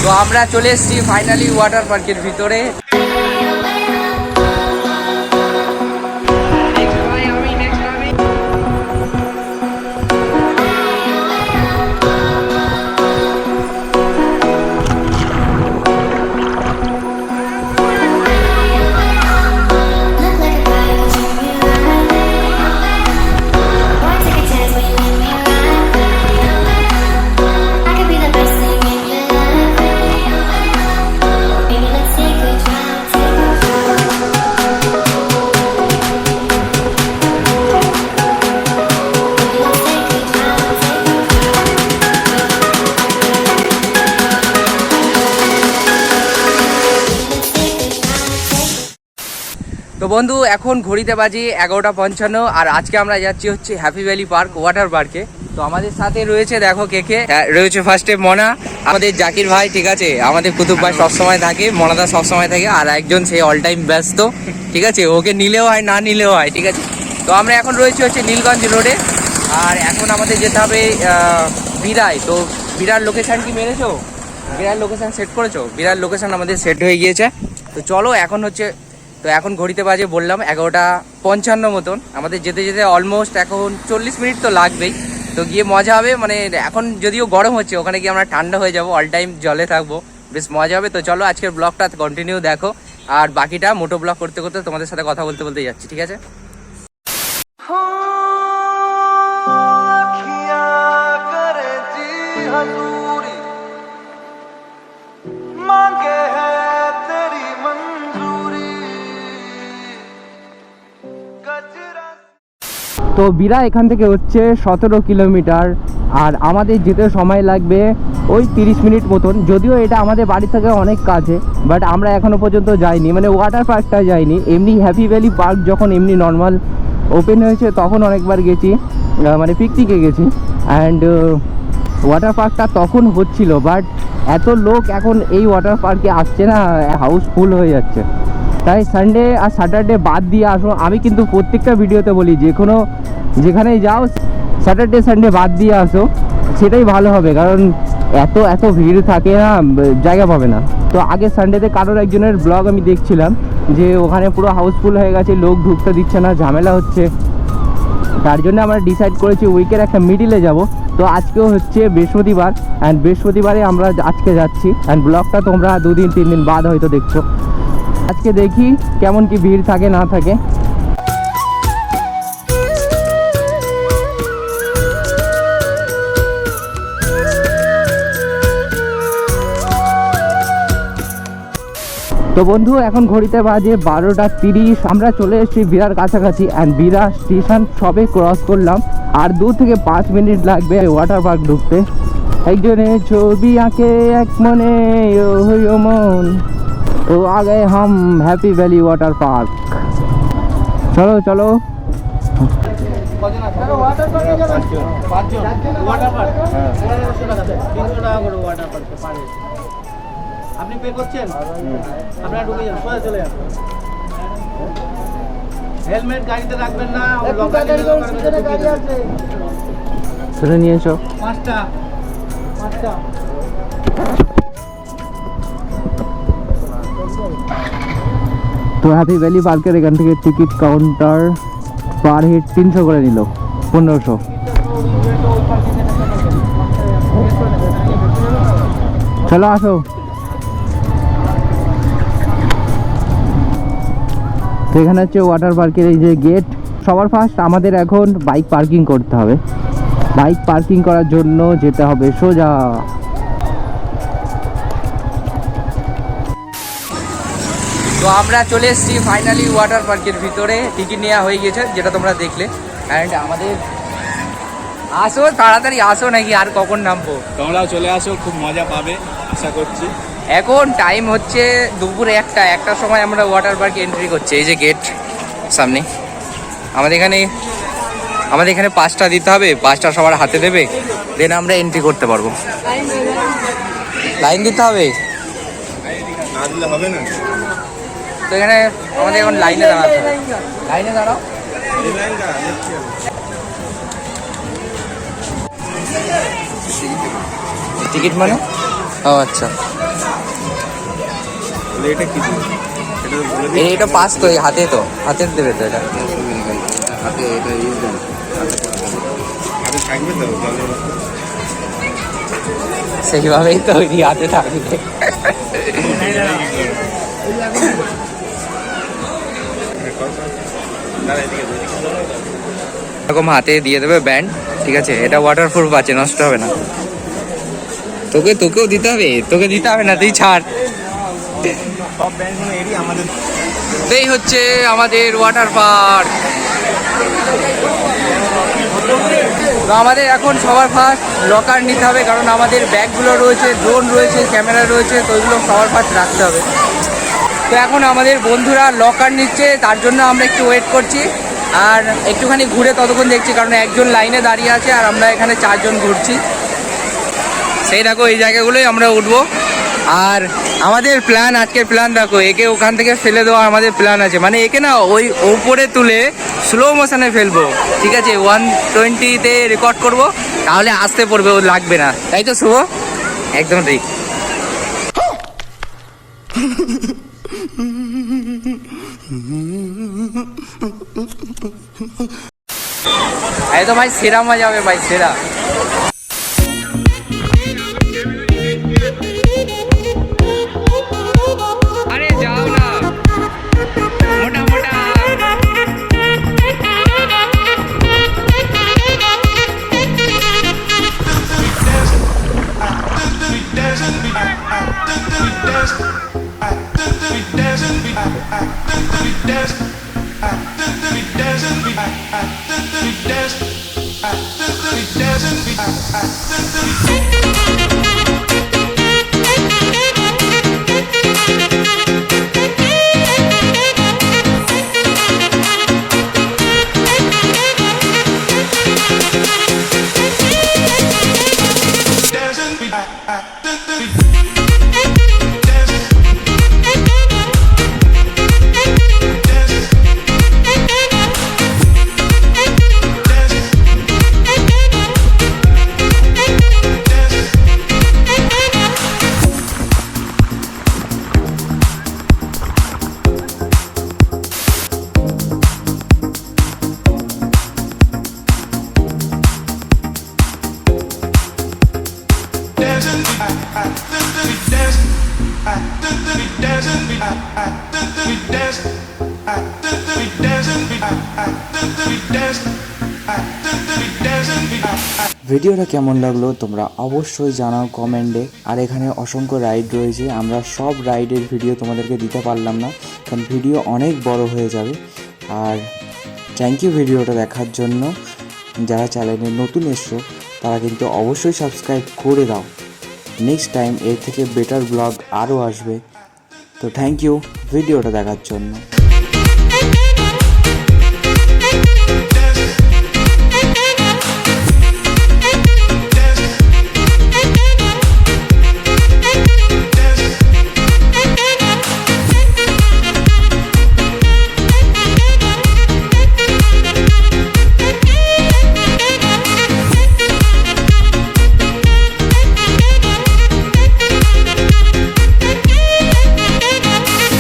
তো আমরা চলে এসেছি ফাইনালি ওয়াটার পার্কের ভিতরে। তো বন্ধু এখন ঘড়িতে বাজে 11:55 আর আজকে আমরা যাচ্ছি হচ্ছে হ্যাপি ভ্যালি পার্ক ওয়াটার পার্কে। তো আমাদের সাথে রয়েছে দেখো কে কে রয়েছে। ফার্স্টে মনা, আমাদের জাকির ভাই, ঠিক আছে, আমাদের কুতুব ভাই সবসময় থাকে, মনাদা সবসময় থাকে, আর একজন সে অল টাইম ব্যস্ত, ঠিক আছে, ওকে নিলেও হয় না নিলেও হয়, ঠিক আছে। তো আমরা এখন রয়েছি হচ্ছে নীলগঞ্জ রোডে, আর এখন আমাদের যেতে হবে বিরায়। তো বিরার লোকেশান কি মেরেছো? বিরার লোকেশান সেট করেছো? বিরার লোকেশান আমাদের সেট হয়ে গিয়েছে। তো চলো এখন হচ্ছে, তো এখন ঘড়িতে বাজে বললাম 11:55 মতন। আমাদের যেতে যেতে অলমোস্ট এখন 40 মিনিট তো লাগবেই। তো গিয়ে মজা হবে, মানে এখন যদিও গরম হচ্ছে, ওখানে গিয়ে আমরা ঠান্ডা হয়ে যাবো, অল টাইম জলে থাকবো, বেশ মজা হবে। তো চলো আজকের ব্লগটা কন্টিনিউ দেখো, আর বাকিটা মোটো ব্লগ করতে করতে তোমাদের সাথে কথা বলতে বলতে যাচ্ছি, ঠিক আছে। তো বিরা এখান থেকে হচ্ছে 17 কিলোমিটার, আর আমাদের যেতে সময় লাগবে ওই 30 মিনিট মতন। যদিও এটা আমাদের বাড়ি থেকে অনেক কাছে, বাট আমরা এখনও পর্যন্ত যাইনি, মানে ওয়াটার পার্কটা যাইনি। এমনি হ্যাপি ভ্যালি পার্ক যখন এমনি নর্মাল ওপেন হয়েছে তখন অনেকবার গেছি, মানে পিকনিকে গেছি, অ্যান্ড ওয়াটার পার্কটা তখন হচ্ছিল, বাট এত লোক এখন এই ওয়াটার পার্কে আসছে না, হাউসফুল হয়ে যাচ্ছে। তাই সানডে আর স্যাটারডে বাদ দিয়ে আসো। আমি কিন্তু প্রত্যেকটা ভিডিওতে বলি যেখানেই যাও স্যাটারডে সানডে বাদ দিয়ে আসো, সেটাই ভালো হবে, কারণ এত ভিড় থাকে না, জায়গা পাবে না। তো আগে সানডেতে কারোর একজনের ব্লগ আমি দেখছিলাম যে ওখানে পুরো হাউসফুল হয়ে গেছে, লোক ঢুকতে দিচ্ছে না, ঝামেলা হচ্ছে। তার জন্য আমরা ডিসাইড করেছি উইকের একটা মিডিলে যাব। তো আজকেও হচ্ছে বৃহস্পতিবার, অ্যান্ড বৃহস্পতিবারে আমরা আজকে যাচ্ছি, অ্যান্ড ব্লগটা তোমরা 2-3 দিন বাদ হয়তো দেখছো। আজকে দেখি কেমন কি ভিড় থাকে না থাকে। তো বন্ধু এখন ঘড়িতে বাজে 12:30। আমরা চলে এসেছি বিরার কাছাকাছি, অ্যান্ড বিরা স্টেশন সবে ক্রস করলাম, আর 2 থেকে 5 মিনিট লাগবে ওয়াটার পার্ক ঢুকতে। একজনে ছবি আঁকে এক মনে ও মন, তো আগে হাম হ্যাপি ভ্যালি ওয়াটার পার্ক। চলো চলো। আপনি পে করছেন, আপনারা ঢুকে যান, সোজা চলে যান। হেলমেট গাড়িতে রাখবেন না, সেটা নিয়ে এসো। 5টা। তো হ্যাপি ভ্যালি পার্কের এখান থেকে টিকিট কাউন্টার পার হেড 300 করে নিল, 1500। চলো আসো। তো এখানে হচ্ছে ওয়াটার পার্কের এই যে গেট। সবার ফার্স্ট আমাদের এখন বাইক পার্কিং করতে হবে। বাইক পার্কিং করার জন্য যেতে হবে সোজা। তো আমরা চলে এসেছি ফাইনালি ওয়াটার পার্কের ভিতরে। টিকিট নেওয়া হয়ে গেছে, যেটা তোমরা দেখলে। অ্যান্ড আমাদের আসো, তাড়াতাড়ি আসো, নাকি আর কখন নামবো? তোমরাও চলে আসো, খুব মজা পাবে আশা করছি। এখন টাইম হচ্ছে দুপুরে 1টার সময় আমরা ওয়াটার পার্কে এন্ট্রি করছি। এই যে গেট সামনে, আমাদের এখানে 5টা দিতে হবে, 5টা সবার হাতে দেবে, দেন আমরা এন্ট্রি করতে পারবো। লাইন দিতে হবে, না দিলে হবে না। তো এখানে আমাদের এখন লাইনে দাঁড়াতে হবে। লাইনে দাঁড়াও। টিকিট মানে ও আচ্ছা, এটা কি দিবে? এটা তো বলে দিই। এটা পাস তো, এই হাতের দেবে তো এটা। হাতে এটা ইউজ দেন। হাতে থাকবে তো জলের মতো। সেইভাবেই তো ওই হাতে থাকবে। এরকম হাতে দিয়ে দেবে ব্যান্ড, ঠিক আছে? এটা ওয়াটারপ্রুফ আছে, নষ্ট হবে না। তোকেও দিতে হবে? তোকে দিতে হবে না, তুই ছাড়। সব ব্যান্ডগুলো এরই আমাদের। এই হচ্ছে আমাদের ওয়াটার পার্ক। তো আমাদের এখন সবার ফার্স্ট লকার নিতে হবে, কারণ আমাদের ব্যাগগুলো রয়েছে, ড্রোন রয়েছে, ক্যামেরা রয়েছে, তো ওইগুলো সবার ফার্স্ট রাখতে হবে। তো এখন আমাদের বন্ধুরা লকার নিচ্ছে, তার জন্য আমরা একটু ওয়েট করছি আর একটুখানি ঘুরে ততক্ষণ দেখছি, কারণ একজন লাইনে দাঁড়িয়ে আছে আর আমরা এখানে 4 জন ঘুরছি। সেই দেখো এই জায়গাগুলোই আমরা উঠবো। আর আমাদের প্ল্যান, আজকের প্ল্যান দেখো, একে ওখান থেকে ফেলে দেওয়া আমাদের প্ল্যান আছে। মানে একে না ওই ওপরে তুলে স্লো মোশনে ফেলবো, ঠিক আছে? 120-তে রেকর্ড করব, তাহলে আসতে পড়বে, ও লাগবে না, তাই তো শুভ? একদম ঠিক। এই তো ভাই সেরা মজা হবে ভাই, সেরা। আরে যাও না, মোটা মোটা। ভিডিওটা কেমন লাগলো তোমরা অবশ্যই জানাও কমেন্টে। আর এখানে অসংখ্য রাইড রয়েছে, আমরা সব রাইডের ভিডিও তোমাদেরকে দিতে পারলাম না, কারণ ভিডিও অনেক বড় হয়ে যাবে। আর থ্যাংক ইউ ভিডিওটা দেখার জন্য। যারা চ্যানেলে নতুন এসছো তারা কিন্তু অবশ্যই সাবস্ক্রাইব করে দাও। নেক্সট টাইম এর থেকে বেটার ব্লগ আরও আসবে। তো থ্যাংক ইউ ভিডিওটা দেখার জন্য।